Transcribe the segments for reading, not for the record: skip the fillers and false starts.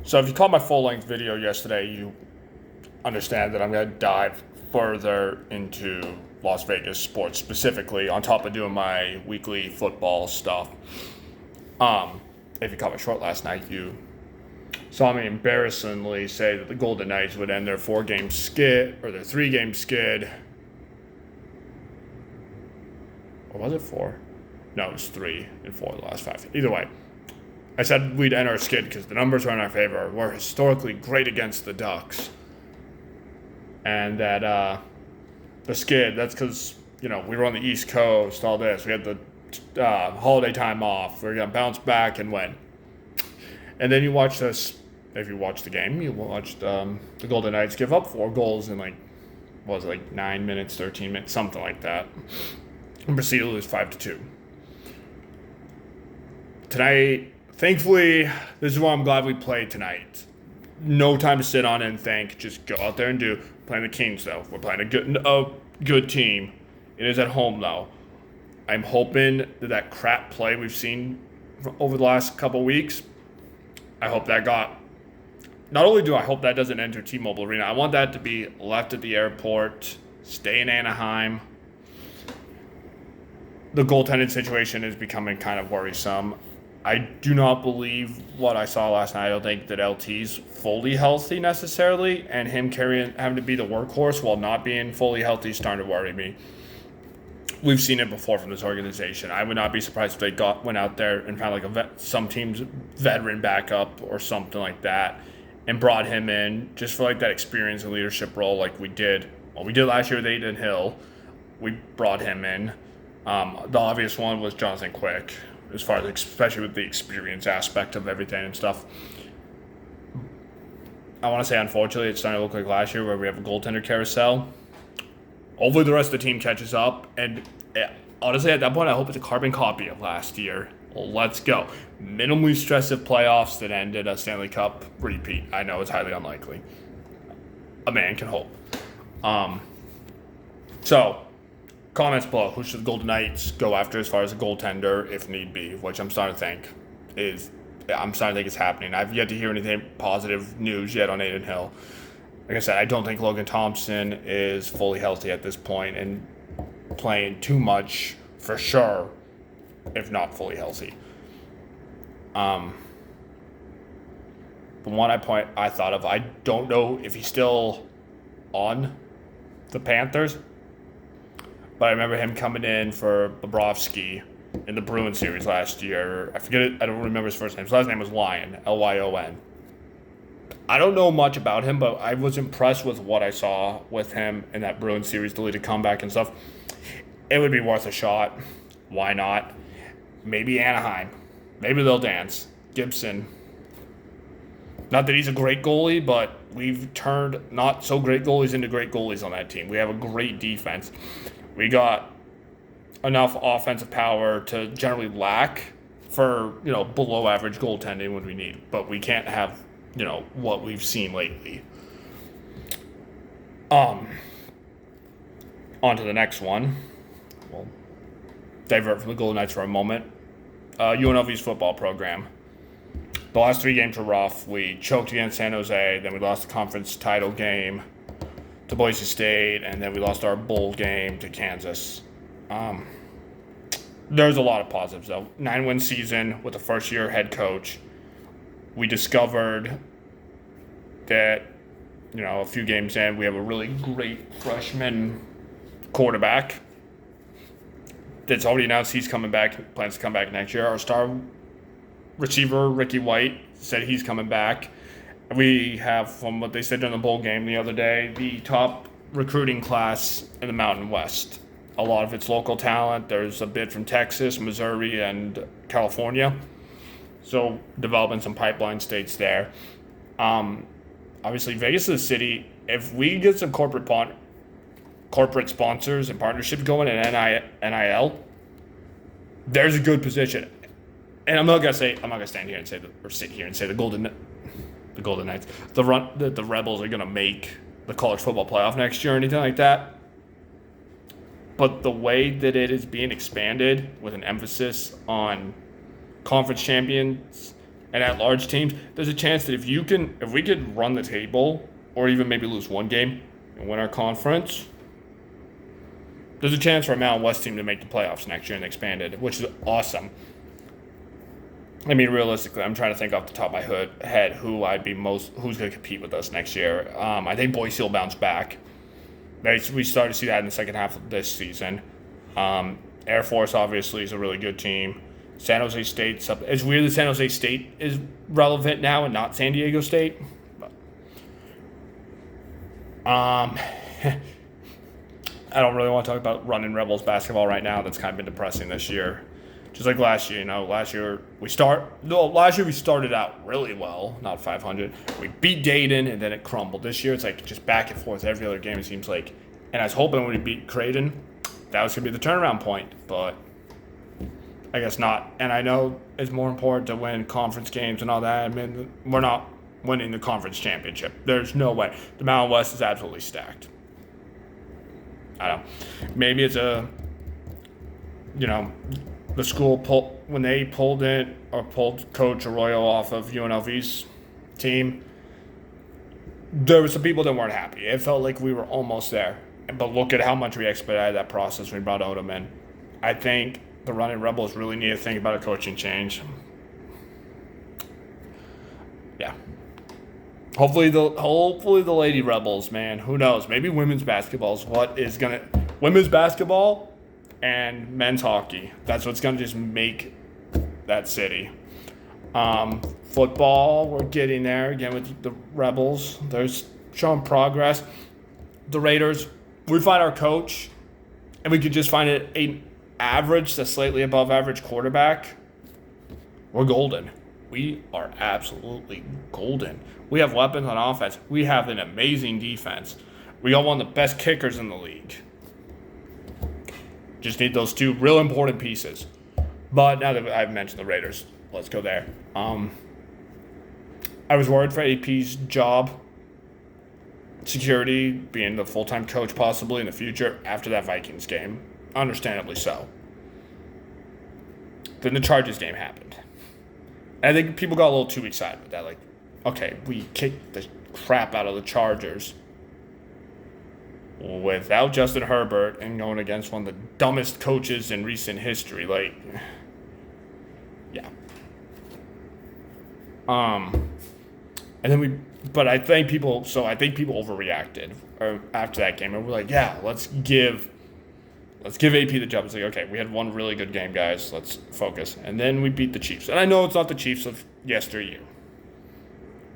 So if you caught my full-length video yesterday, you understand that I'm going to dive further into Las Vegas sports specifically, on top of doing my weekly football stuff. If you caught my short last night, you saw me embarrassingly say that the Golden Knights would end their 4-game skid, or their 3-game skid. Or was it 4? No, it was 3 and 4 the last 5. Either way, I said we'd end our skid because the numbers are in our favor. We're historically great against the Ducks. And that the skid, that's because, we were on the East Coast, all this. We had the holiday time off. We're going to bounce back and win. And then you watch this, if you watch the game, you watched the Golden Knights give up 4 goals in 9 minutes, 13 minutes, something like that. And proceed to lose 5-2. Tonight, thankfully, this is why I'm glad we played tonight. No time to sit on it and think. Just go out there and do. Playing the Kings, though. We're playing a good team. It is at home, though. I'm hoping that crap play we've seen over the last couple weeks, I hope that got... Not only do I hope that doesn't enter T-Mobile Arena, I want that to be left at the airport, stay in Anaheim. The goaltending situation is becoming kind of worrisome. I do not believe what I saw last night. I don't think that LT's fully healthy necessarily, and him having to be the workhorse while not being fully healthy is starting to worry me. We've seen it before from this organization. I would not be surprised if they went out there and found some team's veteran backup or something like that, and brought him in just for that experience and leadership role like we did. Well, we did last year with Aiden Hill. We brought him in. The obvious one was Jonathan Quick, as far as especially with the experience aspect of everything and stuff. I want to say, unfortunately, it's starting to look like last year where we have a goaltender carousel. Hopefully the rest of the team catches up, and honestly, at that point, I hope it's a carbon copy of last year. Let's go. Minimally stressive playoffs that ended a Stanley Cup repeat. I know it's highly unlikely. A man can hope. So, comments below. Who should the Golden Knights go after as far as a goaltender, if need be? Which I'm starting to think is happening. I've yet to hear anything positive news yet on Aiden Hill. Like I said, I don't think Logan Thompson is fully healthy at this point and playing too much for sure, if not fully healthy. The one I thought of, I don't know if he's still on the Panthers, but I remember him coming in for Bobrovsky in the Bruins series last year. I forget it. I don't remember his first name. His last name was Lyon, Lyon. I don't know much about him, but I was impressed with what I saw with him in that Bruins series, deleted comeback and stuff. It would be worth a shot. Why not? Maybe Anaheim. Maybe they'll dance. Gibson. Not that he's a great goalie, but we've turned not so great goalies into great goalies on that team. We have a great defense. We got enough offensive power to generally lack for, below average goaltending when we need. But we can't have, what we've seen lately. On to the next one. We'll divert from the Golden Knights for a moment. UNLV's football program. The last 3 games were rough. We choked against San Jose, then we lost the conference title game to Boise State, and then we lost our bowl game to Kansas. There's a lot of positives, though. 9-win season with a first-year head coach. We discovered that, a few games in, we have a really great freshman quarterback that's already announced he's coming back, plans to come back next year. Our star receiver, Ricky White, said he's coming back. We have, from what they said during the bowl game the other day, the top recruiting class in the Mountain West. A lot of it's local talent. There's a bit from Texas, Missouri, and California. So developing some pipeline states there. Obviously, Vegas is a city. If we get some corporate sponsors and partnerships going in NIL, there's a good position. And I'm not gonna stand here and say the Golden Knights, the Rebels are gonna make the college football playoff next year or anything like that. But the way that it is being expanded with an emphasis on conference champions and at large teams, there's a chance that if we could run the table or even maybe lose one game and win our conference, there's a chance for a Mountain West team to make the playoffs next year and expanded, which is awesome. I mean, realistically, I'm trying to think off the top of my head who's going to compete with us next year. I think Boise will bounce back. We started to see that in the second half of this season. Air Force obviously is a really good team. San Jose State's up. It's weird that San Jose State is relevant now and not San Diego State. But, I don't really want to talk about running Rebels basketball right now. That's kind of been depressing this year. Just like last year, last year we started out really well, not 500. We beat Dayton and then it crumbled. This year it's like just back and forth every other game, it seems like. And I was hoping when we beat Creighton, that was going to be the turnaround point, but I guess not. And I know it's more important to win conference games and all that. I mean, we're not winning the conference championship. There's no way. The Mountain West is absolutely stacked. I don't know. Maybe it's the school when they pulled Coach Arroyo off of UNLV's team, there were some people that weren't happy. It felt like we were almost there. But look at how much we expedited that process when we brought Odom in. I think the running Rebels really need to think about a coaching change. Yeah. Hopefully the Lady Rebels, man. Who knows? Maybe women's basketball and men's hockey. That's what's going to just make that city. Football, we're getting there again with the Rebels. They're showing progress. The Raiders, we find our coach, and we could just find an average to slightly above average quarterback. We're golden. We are absolutely golden. We have weapons on offense. We have an amazing defense. We got one of the best kickers in the league. Just need those two real important pieces. But now that I've mentioned the Raiders, let's go there. I was worried for AP's job security, being the full-time coach possibly in the future after that Vikings game. Understandably so. Then the Chargers game happened. And I think people got a little too excited with that. Like, okay, we kicked the crap out of the Chargers without Justin Herbert and going against one of the dumbest coaches in recent history. Like, yeah. And then I think people overreacted after that game. And we're like, yeah, let's give AP the job. It's like, okay, we had one really good game, guys. Let's focus. And then we beat the Chiefs. And I know it's not the Chiefs of yesteryear,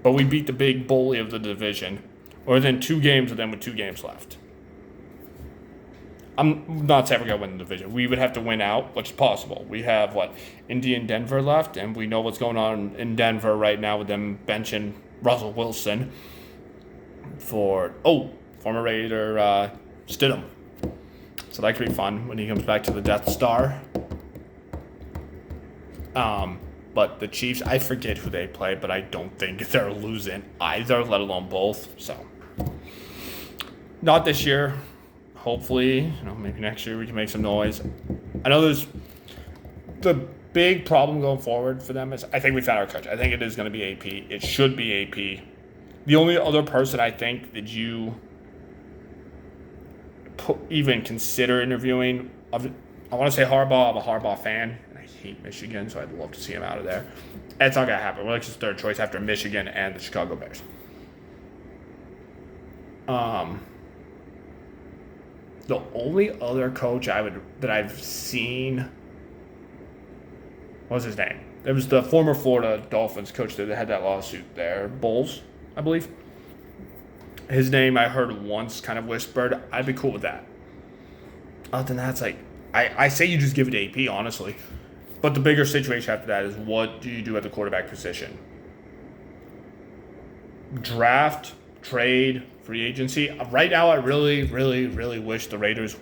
but we beat the big bully of the division, or within 2 games of them with 2 games left. I'm not saying we're going to win the division. We would have to win out, which is possible. We have, Indy and Denver left, and we know what's going on in Denver right now with them benching Russell Wilson for, former Raider Stidham. So that could be fun when he comes back to the Death Star. But the Chiefs, I forget who they play, but I don't think they're losing either, let alone both. So, not this year. Hopefully, maybe next year we can make some noise. I know there's the big problem going forward for them is I think we found our coach. I think it is going to be AP. It should be AP. The only other person I think that you even consider interviewing, I want to say Harbaugh. I'm a Harbaugh fan. I hate Michigan, so I'd love to see him out of there. That's not going to happen. We're like his third choice after Michigan and the Chicago Bears. The only other coach that I've seen, what was his name? It was the former Florida Dolphins coach that had that lawsuit there, Bowles, I believe. His name I heard once kind of whispered. I'd be cool with that. Other than that, it's like, I say you just give it to AP, honestly. But the bigger situation after that is what do you do at the quarterback position? Draft, trade, free agency. Right now, I really, really, really wish the Raiders,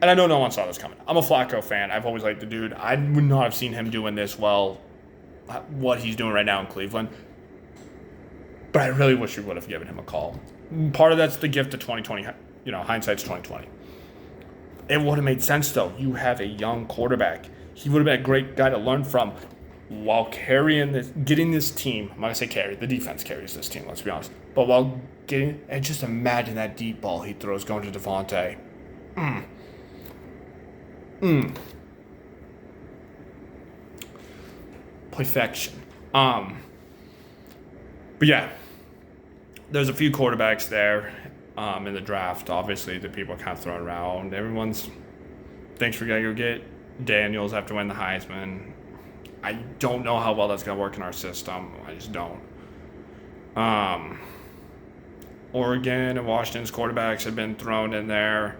and I know no one saw this coming. I'm a Flacco fan. I've always liked the dude. I would not have seen him doing this well, what he's doing right now in Cleveland. But I really wish we would have given him a call. Part of that's the gift of 2020, hindsight's 2020. It would have made sense, though. You have a young quarterback. He would have been a great guy to learn from. while carrying this, getting this team. I'm not gonna say carry. The defense carries this team. Let's be honest. But while getting, and just imagine that deep ball he throws going to Devontae. Perfection. But yeah, there's a few quarterbacks there in the draft. Obviously, the people are kind of throwing around. Everyone's thinks we're gonna go get Daniels after winning the Heisman. I don't know how well that's gonna work in our system. I just don't. Oregon and Washington's quarterbacks have been thrown in there.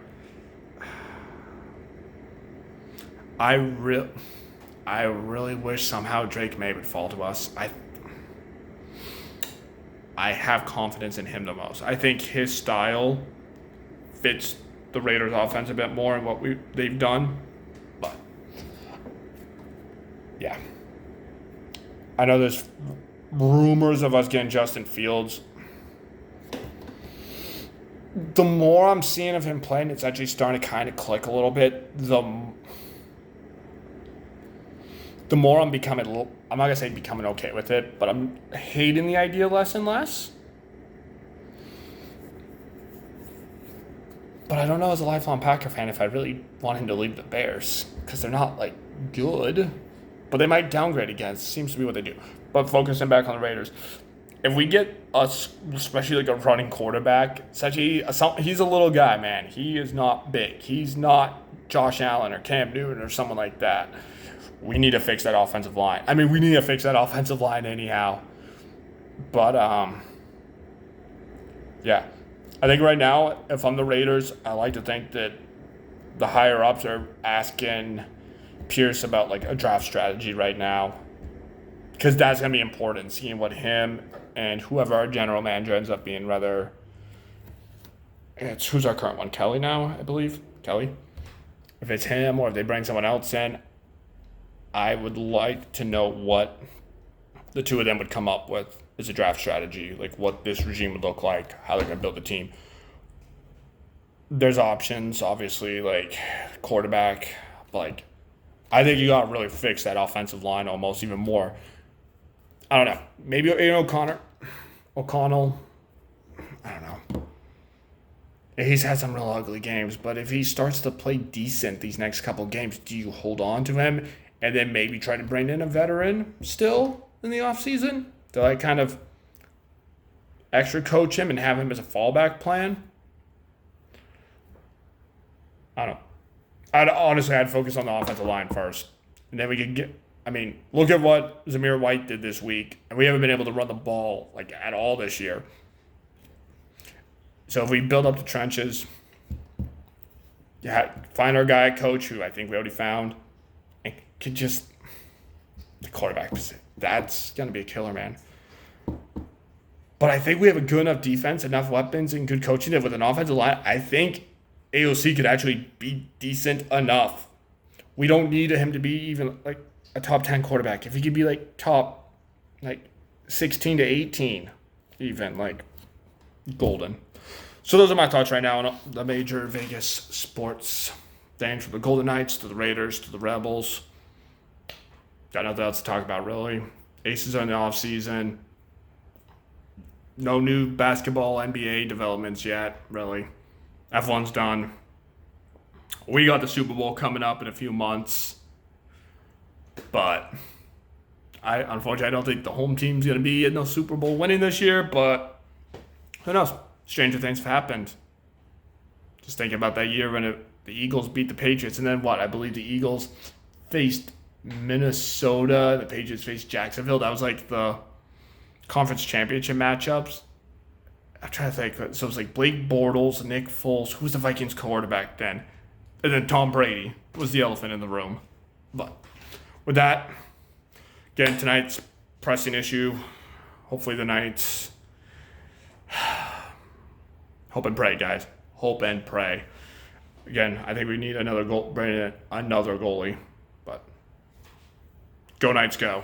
I really wish somehow Drake May would fall to us. I have confidence in him the most. I think his style fits the Raiders' offense a bit more and what they've done. But yeah, I know there's rumors of us getting Justin Fields. The more I'm seeing of him playing, it's actually starting to kind of click a little bit. The more I'm becoming I'm not going to say becoming okay with it, but I'm hating the idea less and less. But I don't know as a lifelong Packer fan if I really want him to leave the Bears, because they're not, like, good. But they might downgrade again. It seems to be what they do. But focusing back on the Raiders, if we get us, especially like a running quarterback, he's a little guy, man. He is not big. He's not Josh Allen or Cam Newton or someone like that. We need to fix that offensive line. I mean, we need to fix that offensive line anyhow. But, yeah. I think right now, if I'm the Raiders, I like to think that the higher-ups are asking Pierce about, like, a draft strategy right now. Because that's going to be important, seeing what him and whoever our general manager ends up being, who's our current one? Kelly now, I believe? Kelly? If it's him or if they bring someone else in, I would like to know what the two of them would come up with as a draft strategy, like what this regime would look like, how they're going to build the team. There's options, obviously, like quarterback, but like I think you got to really fix that offensive line almost even more. I don't know. Maybe O'Connell. I don't know. He's had some real ugly games, but if he starts to play decent these next couple games, do you hold on to him and then maybe try to bring in a veteran still in the offseason to like kind of extra coach him and have him as a fallback plan? I don't know. I'd focus on the offensive line first. And then we could look at what Zamir White did this week. And we haven't been able to run the ball like at all this year. So if we build up the trenches, find our guy coach who I think we already found, and could just the quarterback position. That's gonna be a killer, man. But I think we have a good enough defense, enough weapons, and good coaching that with an offensive line, I think AOC could actually be decent enough. We don't need him to be even like a top 10 quarterback. If he could be like top 16 to 18, even like golden. So those are my thoughts right now on the major Vegas sports things, from the Golden Knights to the Raiders to the Rebels. Got nothing else to talk about, really. Aces are in the offseason. No new basketball, NBA developments yet, really. F1's done. We got the Super Bowl coming up in a few months. But unfortunately, I don't think the home team's going to be in the Super Bowl winning this year, but who knows? Stranger things have happened. Just thinking about that year when the Eagles beat the Patriots, and then what? I believe the Eagles faced Minnesota, the Patriots faced Jacksonville. That was like the conference championship matchups. I'm trying to think. So it was like Blake Bortles, Nick Foles. Who was the Vikings quarterback then? And then Tom Brady was the elephant in the room. But with that, again, tonight's pressing issue. Hopefully the Knights... Hope and pray, guys. Hope and pray. Again, I think we need another goalie. But go Knights, go.